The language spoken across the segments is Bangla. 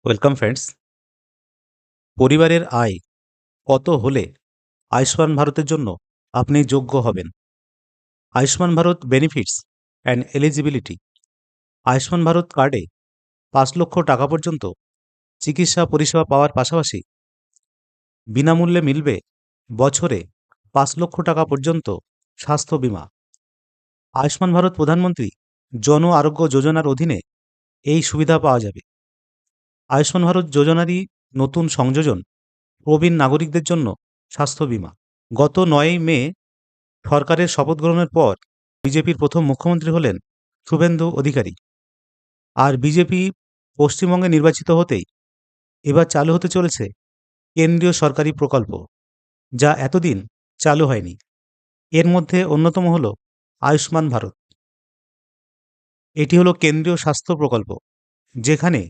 Welcome friends. পরিবারের আয় কত হলে আয়ুষ্মান ভারতের জন্য আপনি যোগ্য হবেন? Ayushman Bharat benefits and eligibility. Ayushman Bharat কার্ডে ৫ লক্ষ টাকা পর্যন্ত চিকিৎসা পরিষেবা পাওয়ার পাশাপাশি বিনামূল্যে মিলবে বছরে ৫ লক্ষ টাকা পর্যন্ত স্বাস্থ্য বীমা। আয়ুষ্মান ভারত প্রধানমন্ত্রী জন আরোগ্য যোজনার অধীনে এই সুবিধা পাওয়া যাবে। আয়ুষ্মান ভারত যোজনারই নতুন সংযোজন প্রবীণ নাগরিকদের জন্য স্বাস্থ্য বীমা। গত ৯ই মে সরকারের শপথ গ্রহণের পর বিজেপির প্রথম মুখ্যমন্ত্রী হলেন শুভেন্দু অধিকারী। আর বিজেপি পশ্চিমবঙ্গে নির্বাচিত হতেই এবার চালু হতে চলেছে কেন্দ্রীয় সরকারি প্রকল্প, যা এতদিন চালু হয়নি। এর মধ্যে অন্যতম হল আয়ুষ্মান ভারত। এটি হলো কেন্দ্রীয় স্বাস্থ্য প্রকল্প, যেখানে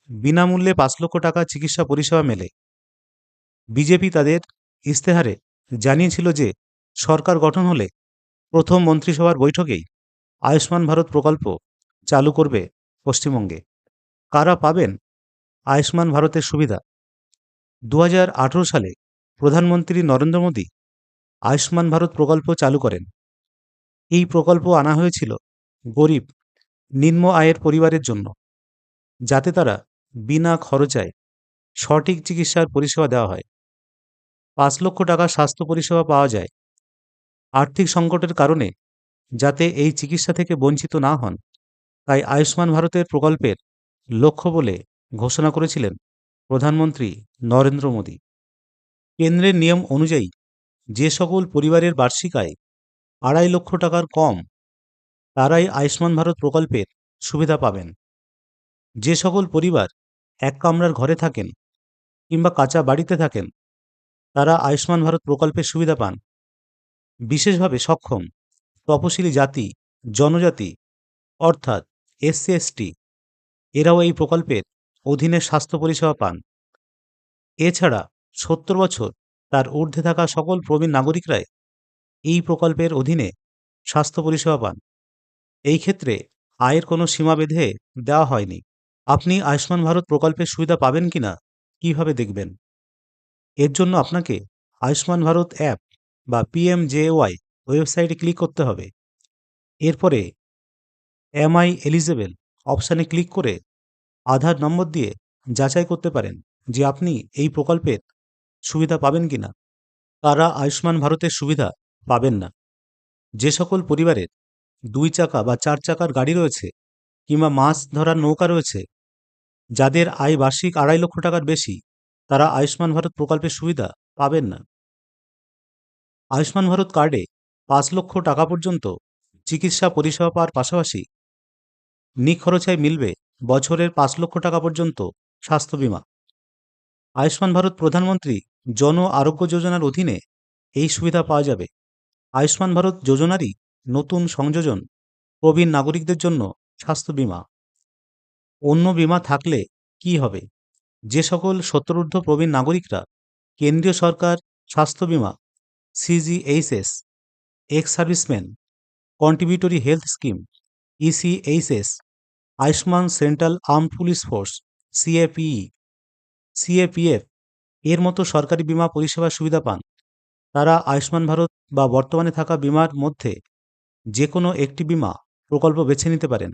বিনামূল্যে ৫ লক্ষ টাকা চিকিৎসা পরিষেবা মেলে। বিজেপি তাদের ইস্তেহারে জানিয়েছিল যে সরকার গঠন হলে প্রথম মন্ত্রিসভার বৈঠকেই আয়ুষ্মান ভারত প্রকল্প চালু করবে পশ্চিমবঙ্গে। কারা পাবেন আয়ুষ্মান ভারতের সুবিধা? ২০১৮ সালে প্রধানমন্ত্রী নরেন্দ্র মোদী আয়ুষ্মান ভারত প্রকল্প চালু করেন। এই প্রকল্প আনা হয়েছিল গরিব নিম্ন আয়ের পরিবারের জন্য, যাতে তারা বিনা খরচায় সঠিক চিকিৎসার পরিষেবা দেওয়া হয়। ৫ লক্ষ টাকা স্বাস্থ্য পরিষেবা পাওয়া যায়। আর্থিক সংকটের কারণে যাতে এই চিকিৎসা থেকে বঞ্চিত না হন, তাই আয়ুষ্মান ভারতের প্রকল্পের লক্ষ্য বলে ঘোষণা করেছিলেন প্রধানমন্ত্রী নরেন্দ্র মোদী। কেন্দ্রের নিয়ম অনুযায়ী যে সকল পরিবারের বার্ষিক আয় ২.৫ লক্ষ টাকার কম, তারাই আয়ুষ্মান ভারত প্রকল্পের সুবিধা পাবেন। যে সকল পরিবার এক কামরার ঘরে থাকেন কিংবা কাঁচা বাড়িতে থাকেন, তারা আয়ুষ্মান ভারত প্রকল্পের সুবিধা পান। বিশেষভাবে সক্ষম তপশিলি জাতি, জনজাতি অর্থাৎ SC/ST, এরাও এই প্রকল্পের অধীনে স্বাস্থ্য পরিষেবা পান। এছাড়া ৭০ বছর তার ঊর্ধ্বে থাকা সকল প্রবীণ নাগরিকরাই এই প্রকল্পের অধীনে স্বাস্থ্য পরিষেবা পান। এই ক্ষেত্রে আয়ের কোনো সীমা বেঁধে দেওয়া হয়নি। আপনি আয়ুষ্মান ভারত প্রকল্পের সুবিধা পাবেন কিনা কিভাবে দেখবেন? এর জন্য আপনাকে আয়ুষ্মান ভারত অ্যাপ বা PMJAY ওয়েবসাইটে ক্লিক করতে হবে। এরপরে এম আই এলিজেবল অপশানে ক্লিক করে আধার নম্বর দিয়ে যাচাই করতে পারেন যে আপনি এই প্রকল্পের সুবিধা পাবেন কিনা। কারা আয়ুষ্মান ভারতের সুবিধা পাবেন না? যে সকল পরিবারের ২ চাকা বা ৪ চাকার গাড়ি রয়েছে কিংবা মাছ ধরার নৌকা রয়েছে, যাদের আয় বার্ষিক ২.৫ লক্ষ টাকার বেশি, তারা আয়ুষ্মান ভারত প্রকল্পের সুবিধা পাবেন না। আয়ুষ্মান ভারত কার্ডে ৫ লক্ষ টাকা পর্যন্ত চিকিৎসা পরিষেবা পাওয়ার পাশাপাশি নিখরচায় মিলবে বছরের ৫ লক্ষ টাকা পর্যন্ত স্বাস্থ্য বীমা। আয়ুষ্মান ভারত প্রধানমন্ত্রী জন আরোগ্য যোজনার অধীনে এই সুবিধা পাওয়া যাবে। আয়ুষ্মান ভারত যোজনারই নতুন সংযোজন প্রবীণ নাগরিকদের জন্য স্বাস্থ্য বীমা। অন্য বীমা থাকলে কি হবে? যে সকল ৭০ প্রবীণ নাগরিকরা কেন্দ্রীয় সরকার স্বাস্থ্য বীমা, CGHS, ex serviceman contributory health scheme, ECHS, Ayushman central armed police force, CAPE, CAPF এর মতো সরকারি বীমা পরিষেবার সুবিধা পান, তারা আয়ুষ্মান ভারত বা বর্তমানে থাকা বীমার মধ্যে যে কোনো একটি বীমা প্রকল্প বেছে নিতে পারেন।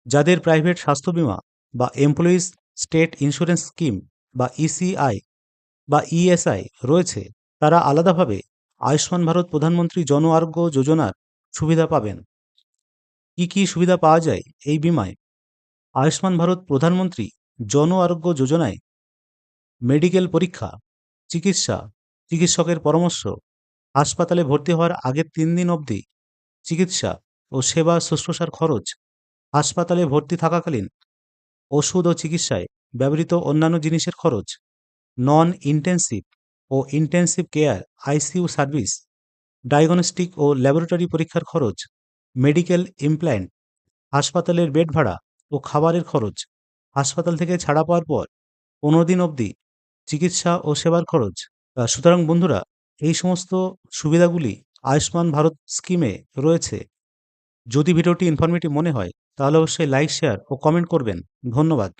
যাদের প্রাইভেট স্বাস্থ্য বীমা বা এমপ্লয়িজ স্টেট ইন্স্যুরেন্স স্কিম বা ECI বা ESI রয়েছে, তারা আলাদাভাবে আয়ুষ্মান ভারত প্রধানমন্ত্রী জন আরোগ্য যোজনার সুবিধা পাবেন। কি কি সুবিধা পাওয়া যায় এই বীমায়? আয়ুষ্মান ভারত প্রধানমন্ত্রী জন আরোগ্য যোজনায় মেডিকেল পরীক্ষা, চিকিৎসা, চিকিৎসকের পরামর্শ, হাসপাতালে ভর্তি হওয়ার আগের ৩ দিন অবধি চিকিৎসা ও সেবা শুশ্রূষার খরচ, হাসপাতালে ভর্তি থাকাকালীন ওষুধ ও চিকিৎসায় ব্যবহৃত অন্যান্য জিনিসের খরচ, নন ইন্টেন্সিভ ও intensive care ICU service, diagnostic ও ল্যাবরেটরি পরীক্ষার খরচ, মেডিকেল ইমপ্ল্যান্ট, হাসপাতালের বেড ভাড়া ও খাবারের খরচ, হাসপাতাল থেকে ছাড়া পাওয়ার পর ১৫ দিন অবধি চিকিৎসা ও সেবার খরচ। সুতরাং বন্ধুরা, এই সমস্ত সুবিধাগুলি আয়ুষ্মান ভারত স্কিমে রয়েছে। যদি ভিডিওটি ইনফরমেটিভ মনে হয় তাহলে অবশ্যই লাইক, শেয়ার ও কমেন্ট করবেন। ধন্যবাদ।